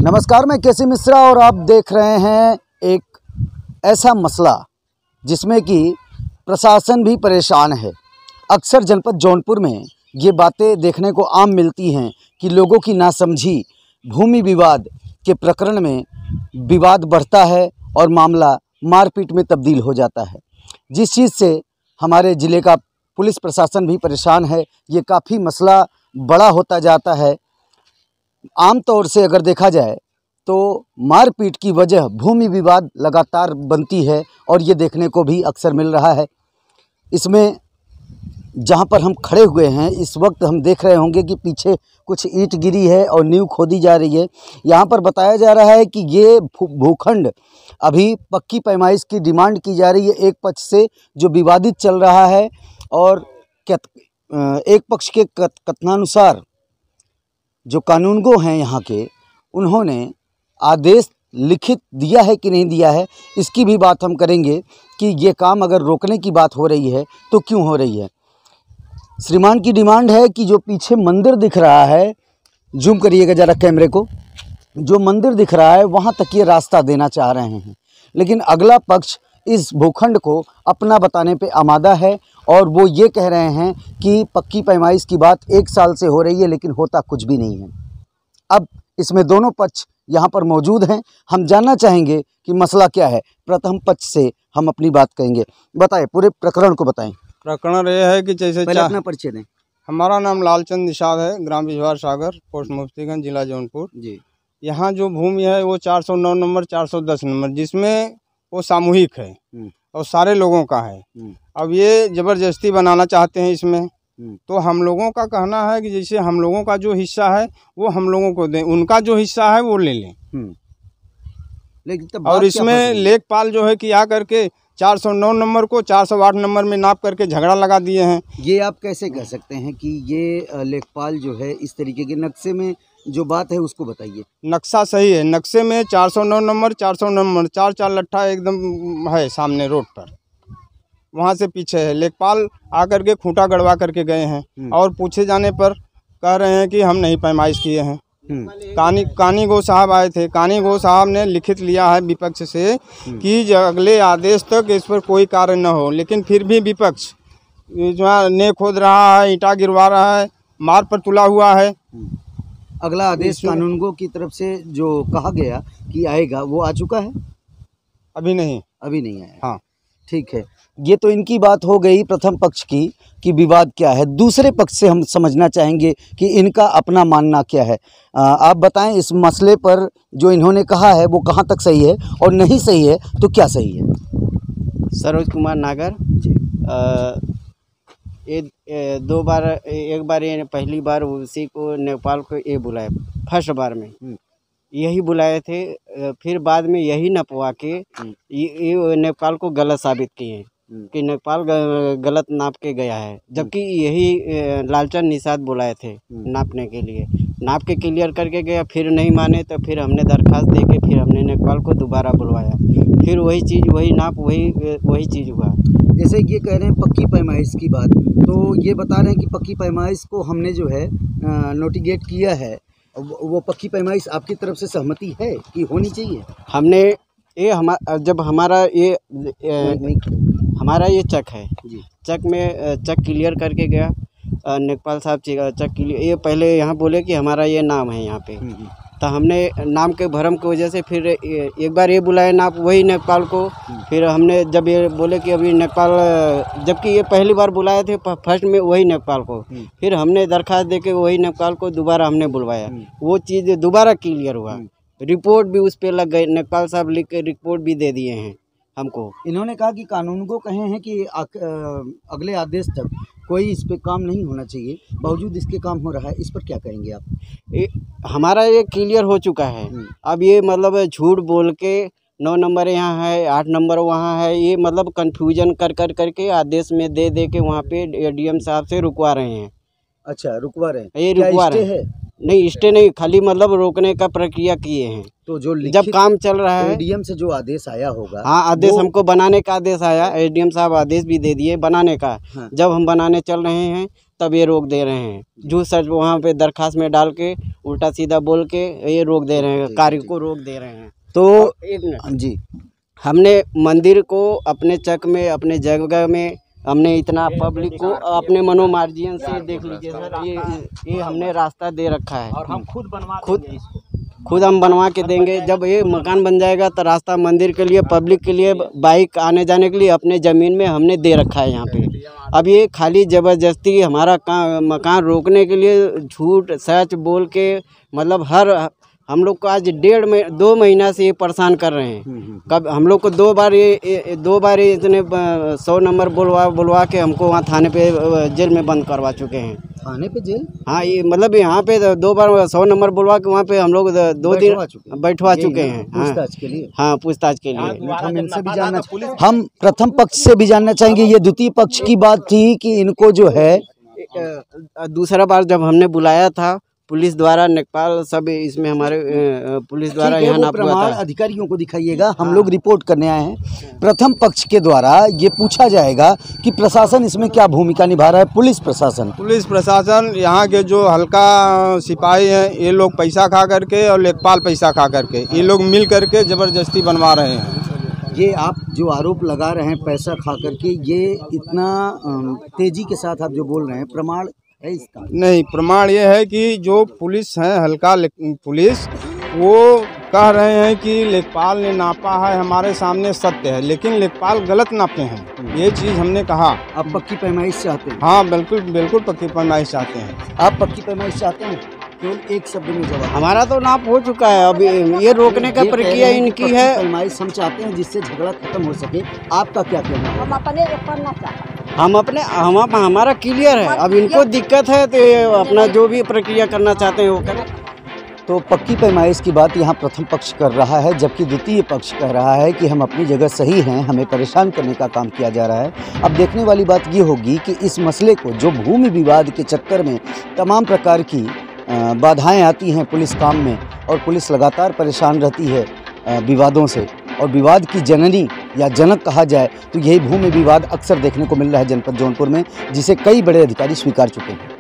नमस्कार, मैं केसी मिश्रा और आप देख रहे हैं एक ऐसा मसला जिसमें कि प्रशासन भी परेशान है। अक्सर जनपद जौनपुर में ये बातें देखने को आम मिलती हैं कि लोगों की नासमझी भूमि विवाद के प्रकरण में विवाद बढ़ता है और मामला मारपीट में तब्दील हो जाता है, जिस चीज़ से हमारे ज़िले का पुलिस प्रशासन भी परेशान है। ये काफ़ी मसला बड़ा होता जाता है। आम तौर से अगर देखा जाए तो मारपीट की वजह भूमि विवाद लगातार बनती है और ये देखने को भी अक्सर मिल रहा है। इसमें जहाँ पर हम खड़े हुए हैं इस वक्त हम देख रहे होंगे कि पीछे कुछ ईंट गिरी है और नींव खोदी जा रही है। यहाँ पर बताया जा रहा है कि ये भूखंड अभी पक्की पैमाइश की डिमांड की जा रही है एक पक्ष से, जो विवादित चल रहा है। और एक पक्ष के कथनानुसार जो कानूनगो हैं यहाँ के, उन्होंने आदेश लिखित दिया है कि नहीं दिया है, इसकी भी बात हम करेंगे कि ये काम अगर रोकने की बात हो रही है तो क्यों हो रही है। श्रीमान की डिमांड है कि जो पीछे मंदिर दिख रहा है, जूम करिएगा ज़रा कैमरे को, जो मंदिर दिख रहा है वहाँ तक ये रास्ता देना चाह रहे हैं, लेकिन अगला पक्ष इस भूखंड को अपना बताने पे आमादा है और वो ये कह रहे हैं कि पक्की पैमाइश की बात 1 साल से हो रही है लेकिन होता कुछ भी नहीं है। अब इसमें दोनों पक्ष यहाँ पर मौजूद हैं। हम जानना चाहेंगे कि मसला क्या है। प्रथम पक्ष से हम अपनी बात कहेंगे। बताएं, पूरे प्रकरण को बताएं। प्रकरण ये है कि जैसे पहले अपना परिचय दें। हमारा नाम लालचंद निषाद है, ग्राम बिजवार सागर, पोस्ट मुफ्तीगंज, जिला जौनपुर जी। यहाँ जो भूमि है वो 409 नंबर 410 नंबर, जिसमें वो सामूहिक है और सारे लोगों का है। अब ये ज़बरदस्ती बनाना चाहते हैं इसमें, तो हम लोगों का कहना है कि जैसे हम लोगों का जो हिस्सा है वो हम लोगों को दें, उनका जो हिस्सा है वो ले लें। लेकिन और इसमें लेखपाल जो है कि आ करके 409 नंबर को 408 नंबर में नाप करके झगड़ा लगा दिए हैं। ये आप कैसे कह सकते हैं कि ये लेखपाल जो है इस तरीके के नक्शे में जो बात है उसको बताइए। नक्शा सही है, नक्शे में 409 नंबर 400 नंबर 4 लट्ठा एकदम है सामने रोड पर, वहाँ से पीछे है। लेखपाल आकर के खूंटा गड़वा करके गए हैं और पूछे जाने पर कह रहे हैं कि हम नहीं पैमाइश किए हैं। कानी गो साहब आए थे, कानी गो साहब ने लिखित लिया है विपक्ष से कि अगले आदेश तक इस पर कोई कार्य न हो, लेकिन फिर भी विपक्ष जो है ने खोद रहा है, ईंटा गिरवा रहा है, मार पर तुला हुआ है। अगला आदेश कानूनगो की तरफ से जो कहा गया कि आएगा वो आ चुका है? अभी नहीं आया। हाँ, ठीक है। ये तो इनकी बात हो गई प्रथम पक्ष की कि विवाद क्या है। दूसरे पक्ष से हम समझना चाहेंगे कि इनका अपना मानना क्या है। आप बताएं इस मसले पर जो इन्होंने कहा है वो कहाँ तक सही है और नहीं सही है तो क्या सही है। सरोज कुमार नागर जी। दो बार, एक बार ये पहली बार उसी को नेपाल को ये बुलाए, फर्स्ट बार में यही बुलाए थे, फिर बाद में यही नपवा के ये नेपाल को गलत साबित किए कि नेपाल गलत नाप के गया है, जबकि यही लालचंद निषाद बुलाए थे नापने के लिए। नाप के क्लियर करके गया, फिर नहीं माने तो फिर हमने दरखास्त दे के फिर हमने नेपाल को दोबारा बुलवाया, फिर वही चीज़, वही नाप, वही चीज़ हुआ। जैसे ये कह रहे हैं पक्की पैमाइश की बात, तो ये बता रहे हैं कि पक्की पैमाइश को हमने जो है नोटिगेट किया है। वो पक्की पैमाइश आपकी तरफ से सहमति है कि होनी चाहिए? हमने ये जब हमारा ये चक है जी, चक में चक क्लियर करके गया लेखपाल साहब, चक क्लियर, ये पहले यहाँ बोले कि हमारा ये नाम है यहाँ पे, तो हमने नाम के भरम की वजह से फिर एक बार ये बुलाए नाप वही नेपाल को, फिर हमने जब ये बोले कि अभी नेपाल, जबकि ये पहली बार बुलाए थे फर्स्ट में वही नेपाल को, फिर हमने दरखास्त देके वही नेपाल को दोबारा हमने बुलवाया, वो चीज़ दोबारा क्लियर हुआ। रिपोर्ट भी उस पर लग गई, नेपाल साहब लिख के रिपोर्ट भी दे दिए हैं हमको। इन्होंने कहा कि कानून को कहे हैं कि अगले आदेश तक कोई इस पे काम नहीं होना चाहिए, बावजूद इसके काम हो रहा है। इस पर क्या कहेंगे आप? हमारा ये क्लियर हो चुका है। अब ये मतलब झूठ बोल के 9 नंबर यहाँ है, 8 नंबर वहाँ है, ये मतलब कन्फ्यूजन कर करके आदेश में दे के वहाँ पे एडीएम साहब से रुकवा रहे हैं। अच्छा, रुकवा रहे हैं? ये रुकवा रहे हैं। नहीं, स्टे नहीं, खाली मतलब रोकने का प्रक्रिया किए हैं। तो जो जब काम चल रहा है एडीएम से जो आदेश आया होगा, हाँ, आदेश हमको बनाने का आदेश आया, एडीएम साहब आदेश भी दे दिए बनाने का। हाँ। जब हम बनाने चल रहे हैं तब ये रोक दे रहे हैं। झूठ सच वहाँ पे दरखास्त में डाल के उल्टा सीधा बोल के ये रोक दे रहे हैं, कार्य को रोक दे रहे हैं। तो एक मिनट जी, हमने मंदिर को अपने चक में, अपने जगह में, हमने इतना पब्लिक को अपने मनोमार्जियन से देख लीजिए सर, ये हमने रास्ता दे रखा है और हम खुद हम बनवा के देंगे। जब ये मकान बन जाएगा तो रास्ता मंदिर के लिए, पब्लिक के लिए, बाइक आने जाने के लिए अपने ज़मीन में हमने दे रखा है यहाँ पे। अब ये खाली ज़बरदस्ती हमारा मकान रोकने के लिए झूठ सच बोल के, मतलब हम लोग को आज 2 महीना से ये परेशान कर रहे हैं। कब हम लोग को 2 बार ये इतने 100 नंबर बुलवा के हमको वहाँ थाने पे जेल में बंद करवा चुके हैं। थाने पे जेल? हाँ, ये मतलब यहाँ पे 2 बार 100 नंबर बुलवा के वहाँ पे हम लोग 2 दिन बैठवा चुके हैं। पूछताछ के लिए? हाँ, पूछताछ के लिए। हम इनसे भी जानना, हम प्रथम पक्ष से भी जानना चाहेंगे। ये द्वितीय पक्ष की बात थी कि इनको जो है दूसरा बार जब हमने बुलाया था पुलिस द्वारा, नेपाल सब इसमें हमारे पुलिस द्वारा यहाँ नाप हुआ था। अधिकारियों को दिखाइएगा, हम लोग रिपोर्ट करने आए हैं। प्रथम पक्ष के द्वारा ये पूछा जाएगा कि प्रशासन इसमें क्या भूमिका निभा रहा है। पुलिस प्रशासन यहाँ के जो हल्का सिपाही हैं, ये लोग पैसा खा करके और लेखपाल पैसा खा करके, ये लोग मिल करके ज़बरदस्ती बनवा रहे हैं। ये आप जो आरोप लगा रहे हैं पैसा खा करके, ये इतना तेजी के साथ आप जो बोल रहे हैं, प्रमाण है इसका? नहीं, प्रमाण ये है कि जो पुलिस है, हल्का पुलिस, वो कह रहे हैं कि लेखपाल ने नापा है, हमारे सामने सत्य है, लेकिन लेखपाल गलत नापे हैं। ये चीज़ हमने कहा। आप पक्की पैमाइश चाहते हैं? हाँ, बिल्कुल पक्की पैमाइश चाहते हैं। आप पक्की पैमाइश चाहते हैं? केवल एक शब्द में जवाब। हमारा तो नाप हो चुका है, अभी ये रोकने का प्रक्रिया इनकी है। पैमाइश हम चाहते हैं जिससे झगड़ा खत्म हो सके। आपका क्या कहना है? हमारा क्लियर है। अब इनको दिक्कत है तो ये अपना जो भी प्रक्रिया करना चाहते हैं वो करें। तो पक्की पैमाइश की बात यहाँ प्रथम पक्ष कर रहा है, जबकि द्वितीय पक्ष कह रहा है कि हम अपनी जगह सही हैं, हमें परेशान करने का काम किया जा रहा है। अब देखने वाली बात ये होगी कि इस मसले को, जो भूमि विवाद के चक्कर में तमाम प्रकार की बाधाएं आती हैं पुलिस काम में, और पुलिस लगातार परेशान रहती है विवादों से, और विवाद की जननी या जनक कहा जाए तो यही भूमि विवाद अक्सर देखने को मिल रहा है जनपद जौनपुर में, जिसे कई बड़े अधिकारी स्वीकार चुके हैं।